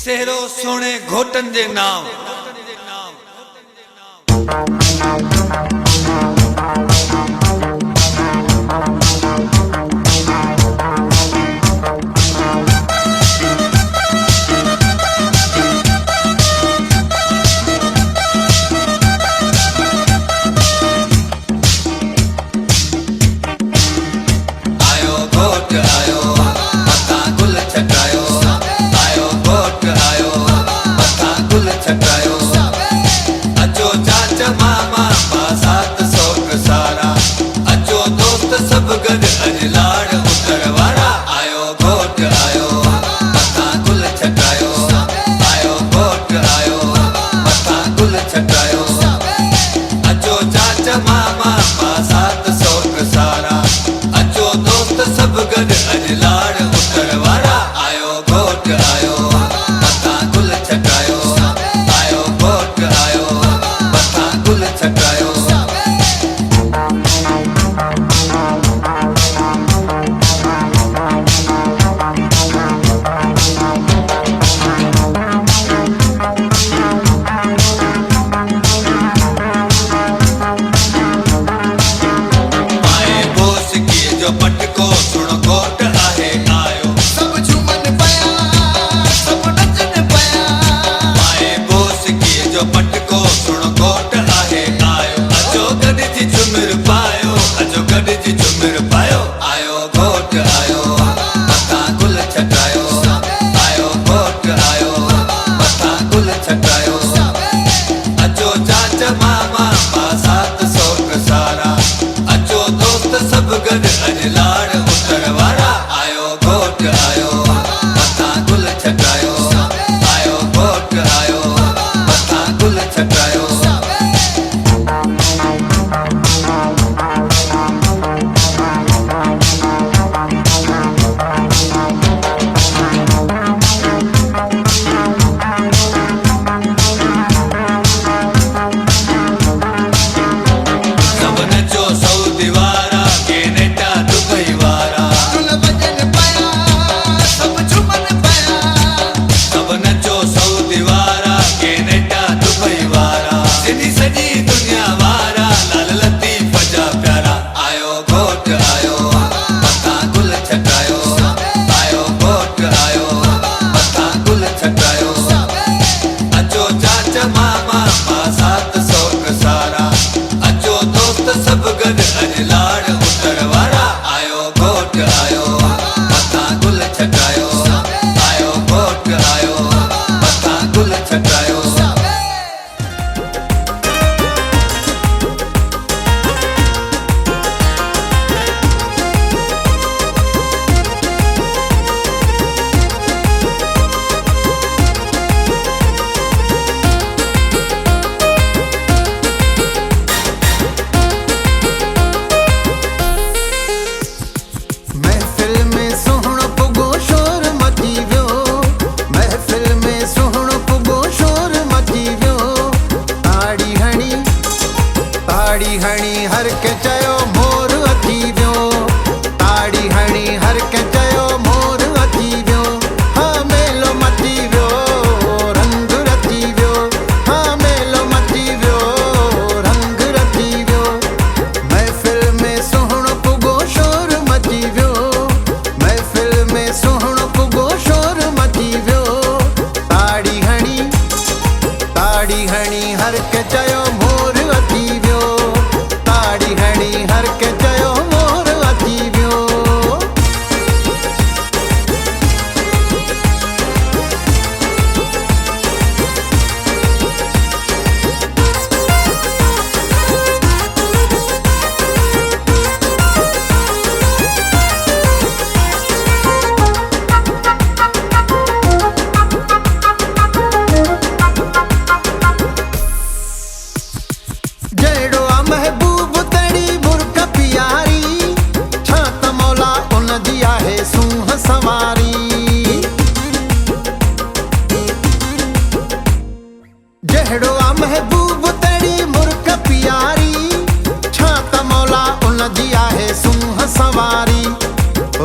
Sero सोने घोटन जे नाम।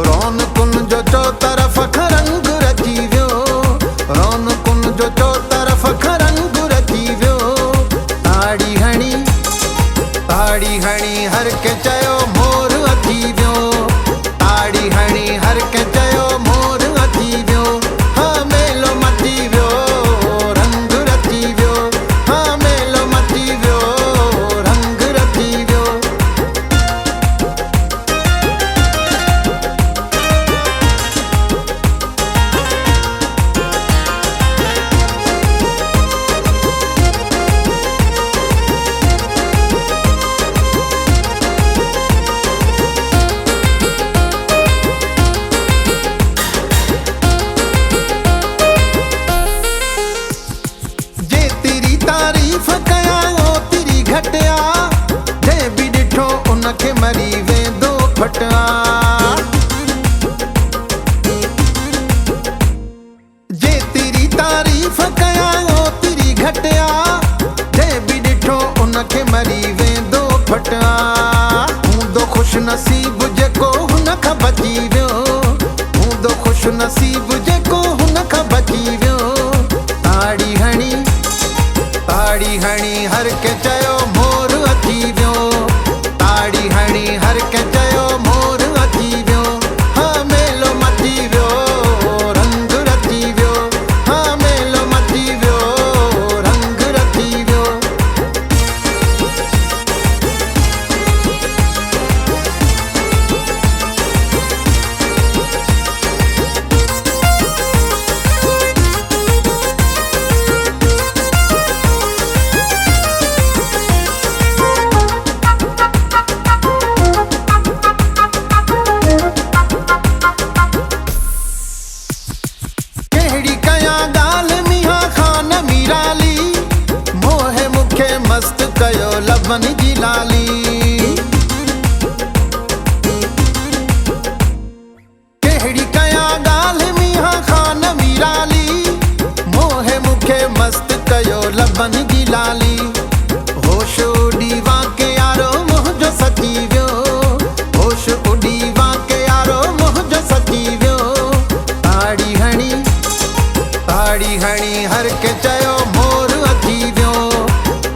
रौन कुन जो चो तरफ़ रंग रची वियो, रौन कुन मुंहिंजो चो तरफ़ खरंग रची वियो। ताड़ी हणी हर के चयो मोर अची वियो। ताड़ी हणी हर के चयो मोर अची वियो। हाँ मेलो मची वियो रंग रची वियो। हाँ मेलो मची वियो रंग रची वियो। तारीफ़ कया ओ तेरी घटिया। जंहिं बि ॾिठो उनखे मरी वेंदो फटिया। जे तेरी तारीफ़ कया ओ तेरी घटिया। जंहिं बि ॾिठो उनखे मरी वेंदो फटिया। हूंदो ख़ुशि नसीब जेको हुन खां बची वियो। हूंदो ख़ुशि नसीब जेको हुन खां बची वियो। ताड़ी हणी हर के चयो मोर अची वियो। ताड़ी हणी हर के चयो मोर अची वियो। हाँ मेलो मची वियो रंग रची वियो। हाँ मेलो मची वियो रंग रची वियो। मस्त कयो लबन जी लाली। कहिड़ी कया ॻाल्हि मीहा ख़ान मीराली। मोहे मूंखे मस्त कयो लबन जी लाली। होश उॾी वाके यारो मुंहिंजो सची वियो। होश उॾी वाके यारो मुंहिंजो सची वियो। ताड़ी हणी हर के चयो मोर अची वियो।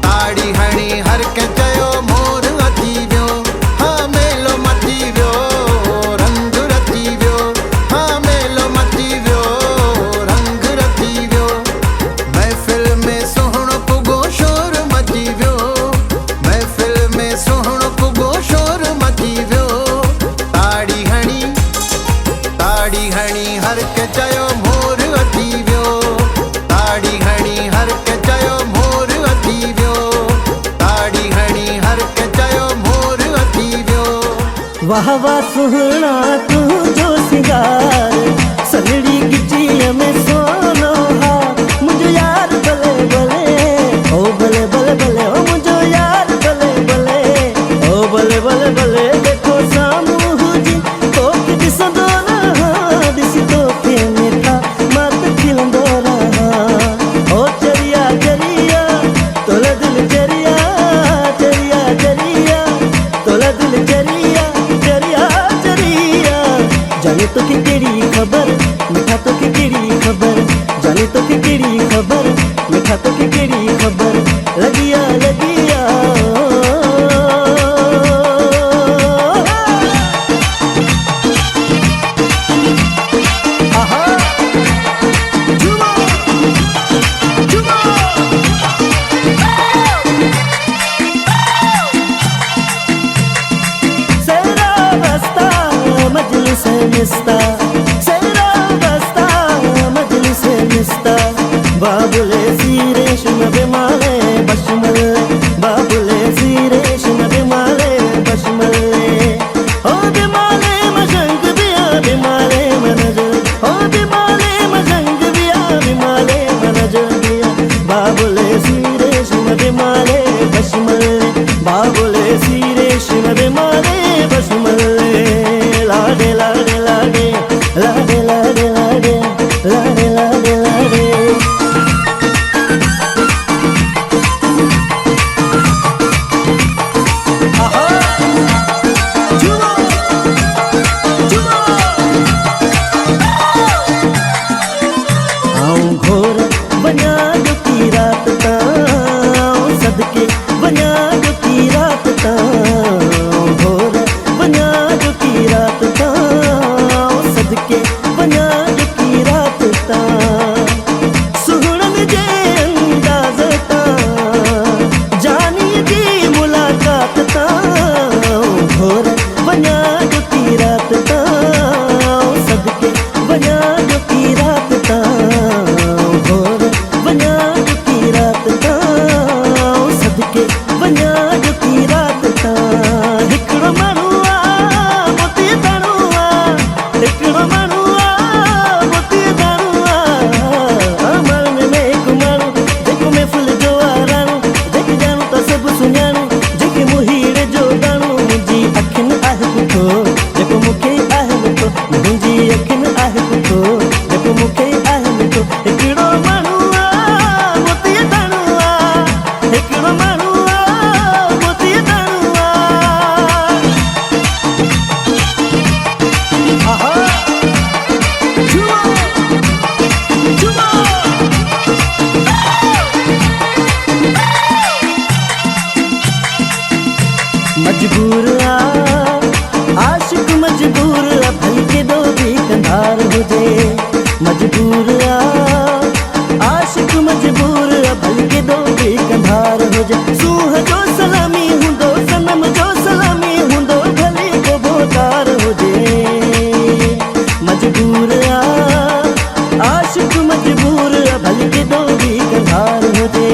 ताड़ी हणी हर के चयो मोर अची वियो। हाँ मेलो मची वियो रंग रची वियो। हाँ मेलो मची वियो रंग रची वियो। महफ़िल में सुहिणो पुॻो शोर मची वियो। महफ़िल में सुहिणो पुॻो शोर मची वियो। ताड़ी हणी हर के चयो मोर अची वियो। ताड़ी हणी हर के चयो मोर अची वियो। ताड़ी हणी हर के चयो मोर अची वियो। वाह वाह सुहिणा तुंहिंजो सिंगार। सगड़ी गिचीअ में सोनो हार। मुंहिंजो यार भले भले ओ भले भले भले ओ मुंहिंजो यार भले भले ओ भले भले भले। देखो साम्हूं हुजी तोखे ॾिसंदो रहां। ॾिसी तोखे मिठा मत खिलंदो रहां। ओ चरिया चरिया तोला दिल चरिया चरिया चरिया तोला दिल चरिया चरिया चरिया। जाने तो की केड़ी खबर मिठा तो की केड़ी खबर। जाने तो की केड़ी खबर मिठा तो की केड़ी खबर। लगिया लगिया मिस्ता सेरा बस्ता मजलिस मिस्ता। बाबुले सीरेशम बिमाले बशमले। बाबुले सीरेशम बिमाले बशमले। ओ बिमाले मजंग बिया बिमाले मनजल। ओ बिमाले मजंग बिया बिमाले मनजल बिया। बाबुले सीरेशम बिमाले बशमले। बाबुले सीरेशम बिमाले बशमले। लाडे लाडे लाडे लाडे लाडे लाडे लाडे लाडे लाडे। हिकिड़ो माण्हू आहे मोती दाणू आहे जुआ जुआ मजबूर आशिक मजबूर भलके दो भी कंधार हुजे मजबूर आशिक मजबूर भलके दो भी कंधार हुजे सूह जो सलामी हूंदो सनम जो सलामी हूंदो भले को बोतार हुजे मजबूर आशिक मजबूर भलके दो भी कंधार हुजे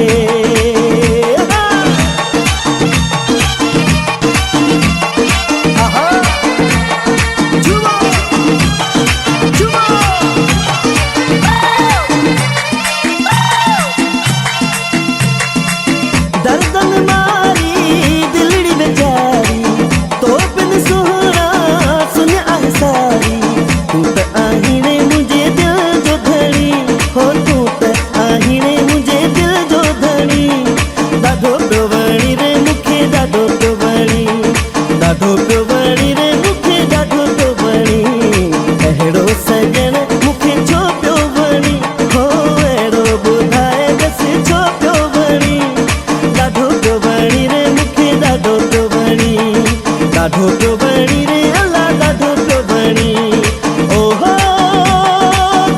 दर्दन मारी दिलड़ी बेचारी तो बिन सुहरा सुन आहे सारी तू त आहीने मुझे दिल जो धड़ी हो तू त आहीने मुझे दिल जो धड़ी ॾाढो पियो वणी रे मूंखे ॾाढो पियो वणी ॾाढो पियो वणी रे मूंखे ॾाढो पियो वणी अहिड़ो सजण मूंखे छो पियो वणी हो अहिड़ो ॿुधाए बसि छो पियो वणी ॾाढो पियो वणी रे मूंखे ॾाढो पियो वणी ॾाढो पियो वणी रे अल्लाह ॾाढो पियो वणी ओहो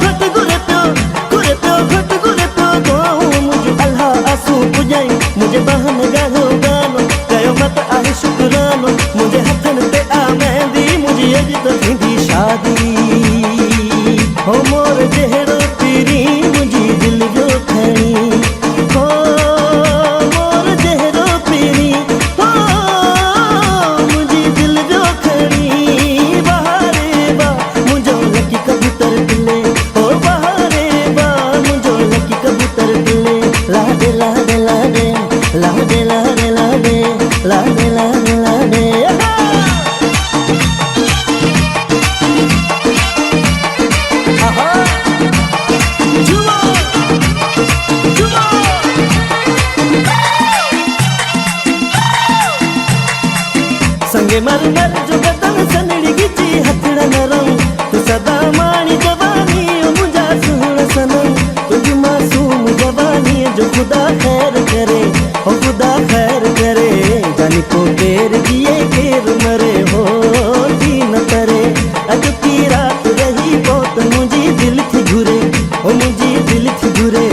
घटि घुरे पियो घटि घुरे पियो दुआऊं मुंहिंजो अल्लाह आसूं पुॼाई मुंहिंजे बहन ॻाढ़ो गानो कयो मत आहे शुक्रानो मुंहिंजे हथनि ते आ मेहंदी मुंहिंजी अॼु त थींदी शादी हो मोर जहिड़ो पीरी मुंहिंजी दिलि जो खणी हो मोर जहिड़ो पीरी हो मुंहिंजी दिलि जो खणी बहारे वाह मुंहिंजो लकी कबूतर पिले हो बहारे वाह मुंहिंजो लकी कबूतर पिले लाडे लाडे लाडे लाडे लाडे लाडे लाडे लाडे लाडे आहा जुआ जुआ संगे मर मर जो बदन सनड़ी गिची हथड़ा नरम तू सदा माणी जवानी मुंहिंजा सुहिणा सनम तुझी मासूम जवानी जो खुदा खैर करे हो खुदा खैर करे जानी को केर जिए केर मरे हो थी न करे अॼु की रात रही बहुत मुंहिंजी दिल थी घुरे हो मुंहिंजी दिल थी घुरे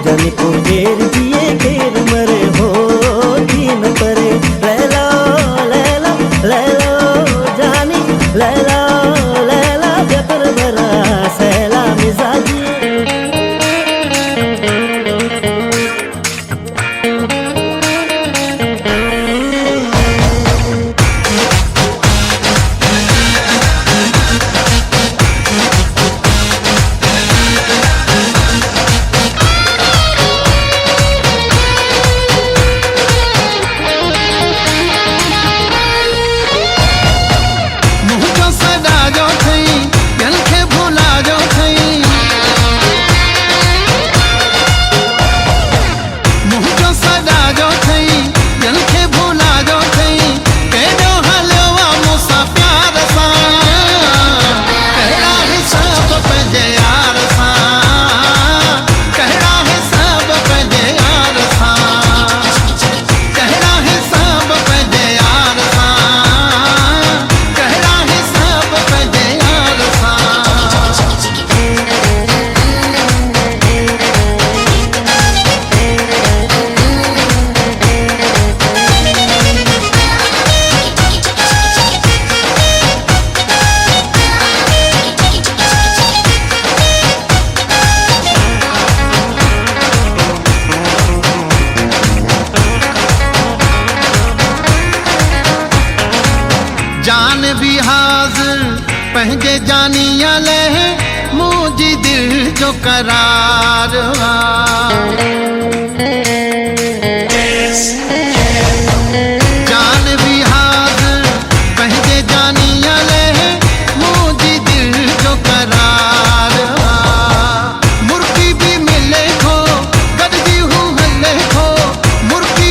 जानी को केर जिए केर मरे हो थी न करे लैला लैला लैला जानी लैला लैला जबर बरा सैला मिजाजी मुंह जो सदा जो थई दिल खे भुला जो थई मुंह जो सदा जो थई दिल खे भुला जो थई केॾो हलियो आहे मूंसां प्यार सां कहिड़ा हिसाब पंहिंजे यार सां कहिड़ा हिसाब पंहिंजे यार सां कहिड़ा हिसाब पंहिंजे यार सां कहिड़ा हिसाब पंहिंजे यार सां जान भी हाज़िर पंहिंजे जानिया ले मुंहिंजी दिल जो करार जान भी हाज़िर पंहिंजे जानिया ले मुंहिंजी दिल जो करार मुर्गी भी मिले खो गॾिजी हू हले खो मुर्गी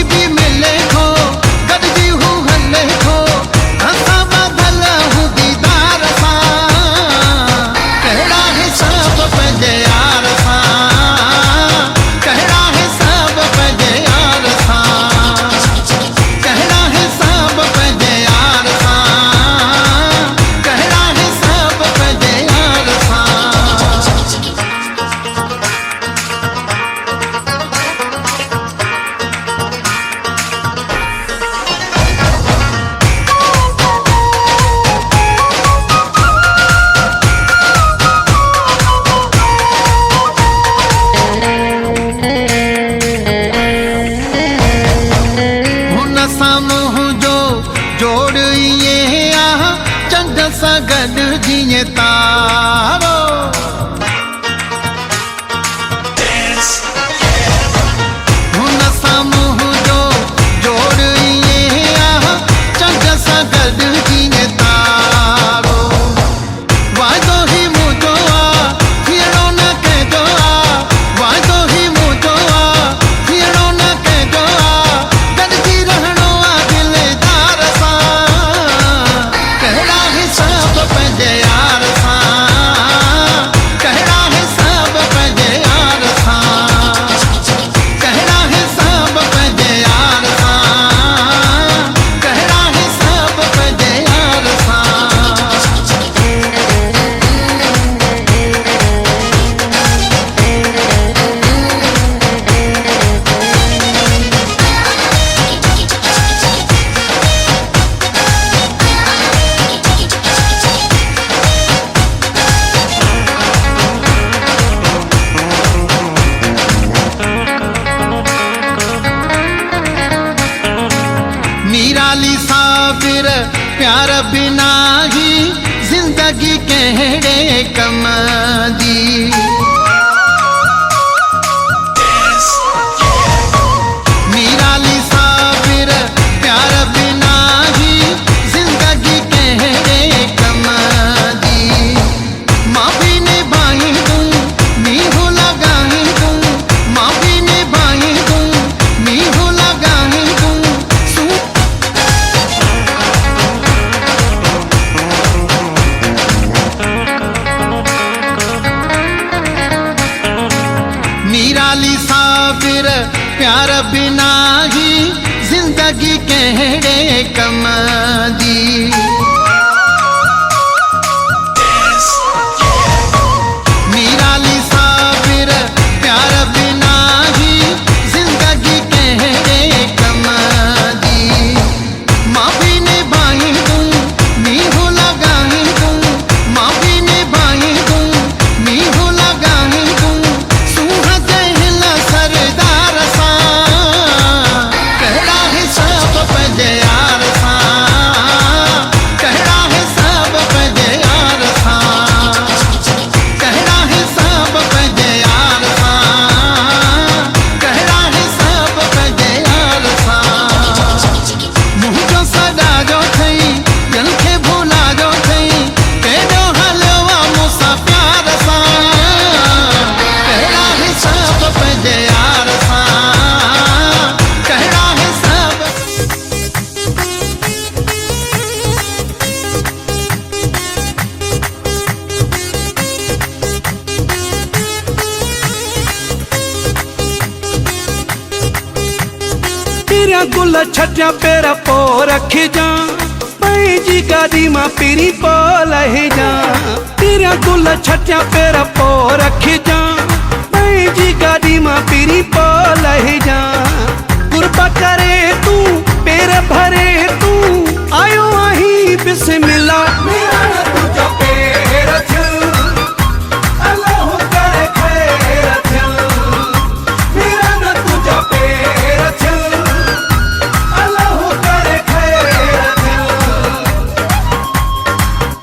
प्यार बिना ही जिंदगी कहड़े कम दी। निराली साबिर प्यार बिना ही जिंदगी कहड़े कम दी। माँ भी निभाई दूं नीहू लगाई दूं, माँ भी निभाई दूं नीहू लगाई दूं। निराली साबिर प्यार बिना ही जिंदगी कहड़े कम दी। निराली साबिर प्यार बिना ही जिंदगी कहड़े कम दी। माँ भी निभाई दूं नीहू लगाई दूं, माँ भी निभाई दूं नीहू लगाई दूं। सूह जहिला सरदार सा कहड़ा है सब पजयार सा, कहड़ा है सब पजयार सा, कहड़ा है सब पजयार सा, कहड़ा है सब पजयार सा। मुँह जो सदा जो थई जन खे भूला जो थई, केॾो हलवा मूंसां प्यार सा, कहड़ा है सब पजयार सा, कहड़ा है सब। तेरा गुल छटिया पेरा पो रखी जा, पंहिंजी गादी मां पीरी पो लही जा। तेरा गुल छटिया पेरा पो रखी जा, पंहिंजी गादी मां पीरी पो लही जा। कुर्बा करे तू पेर भरे तू आयो आही बिस्मिल्लाह। मेरा न तुझा पेर थियल, अल्लाह करे खैर थियल। मेरा न तुझा पेर थियल, अल्लाह करे खैर थियल।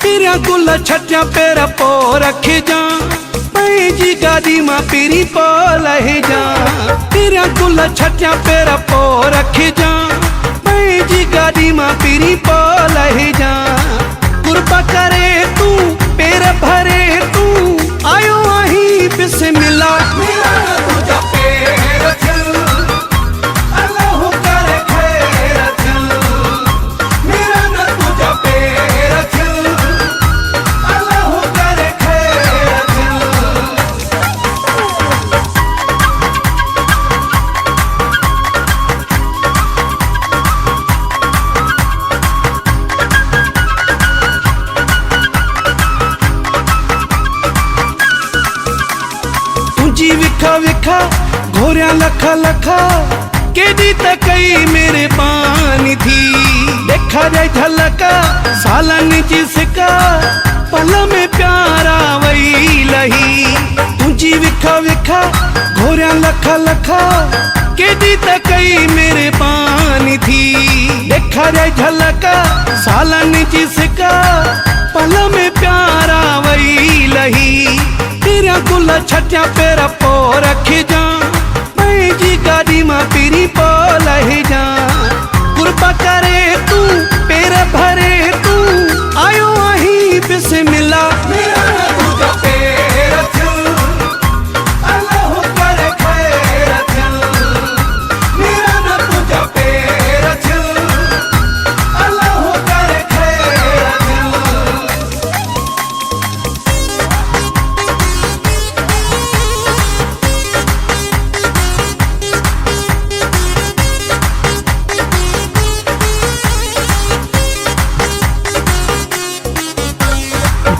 तेरा गुल छटिया पेर पो रखी जा, पंहिंजी गादी मां पीरी पो लही जा। तेरा गुल छटिया पेर पो रखी जा, पंहिंजी गादी मां पीरी पो लही जा। कुर्बा करे तू पेर भरे तू आयो आही बिस्मिल्लाह। मेरा न तुझा पेर थियल, अल्लाह करे खैर थियल। मेरा न तुझा पेर थियल, अल्लाह करे खैर थियल। तुझी विखा विखा घोरिया लखा लखा, केडी त कई मेरे पानी थी। देखा जाए झलका सालन जी सिका, पल में प्यारा वही लही। तुझी विखा विखा घोरिया लखा लखा, केडी त कई मेरे पानी थी। देखा जाए झलका सालन जी सिका, पल में प्यारा वही लही। तेरा गुल छटिया पेर पो रखी जा, पंहिंजी गादी मां पीरी पो लही जा। कुर्बा करे तू पेर भरे तू आयो आही बिस्मिल्लाह। मेरा न तुझा पेर थियल, अल्लाह करे खैर थियल। मेरा न तुझा पेर थियल, अल्लाह करे खैर थियल।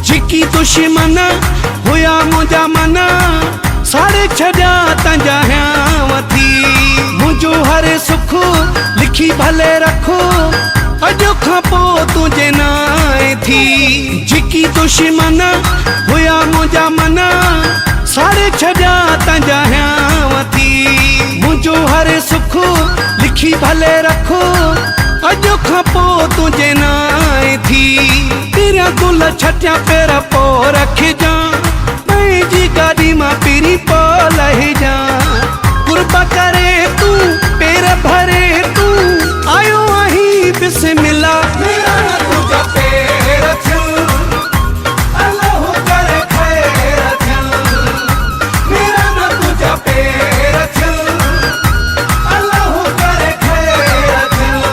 जिकी दुश्मन हुया मुंहिंजा मन, साड़े छॾिया तंहिंजा हयावती। मुंहिंजो हर सुख लिखी भले रखो, अॼु खां पोइ तुंहिंजे नाए थी। जिकी दुश्मन हुया मुंहिंजा मन, साड़े छॾिया तंहिंजा हयावती। मुंहिंजो हर सुख लिखी भले रखो, अॼु खां पोइ तुंहिंजे नाए गुल छटिया पेर पो रख जा जी गाड़ी मां पीरी पो लही जा कुर्बा करे तू पेर भरे तू आयो आही बिस्मिल्लाह मेरा न तुझा पेर थिल अल्लाह करे खैर थिल मेरा न तुझा पेर थिल अल्लाह करे खैर थिल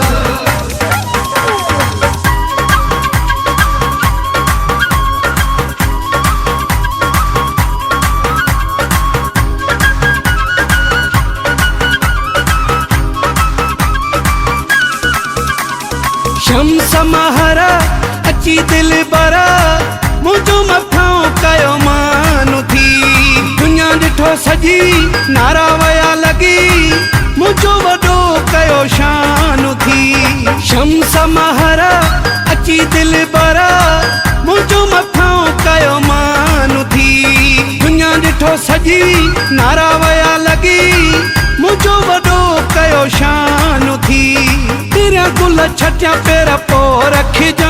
शम्स महारा अची दिल बरा मुझो मथां कयो मानु थी दुनिया ॾिठो सजी नारा वया लगी मुझो वॾो कयो शान थी शम्स महारा अची दिल बरा मुझो मथां कयो मानु थी दुनिया ॾिठो सजी नारा वया लगी मुझो वॾो कयो शान थी तेरा गुल छटिया पेर पो रख जा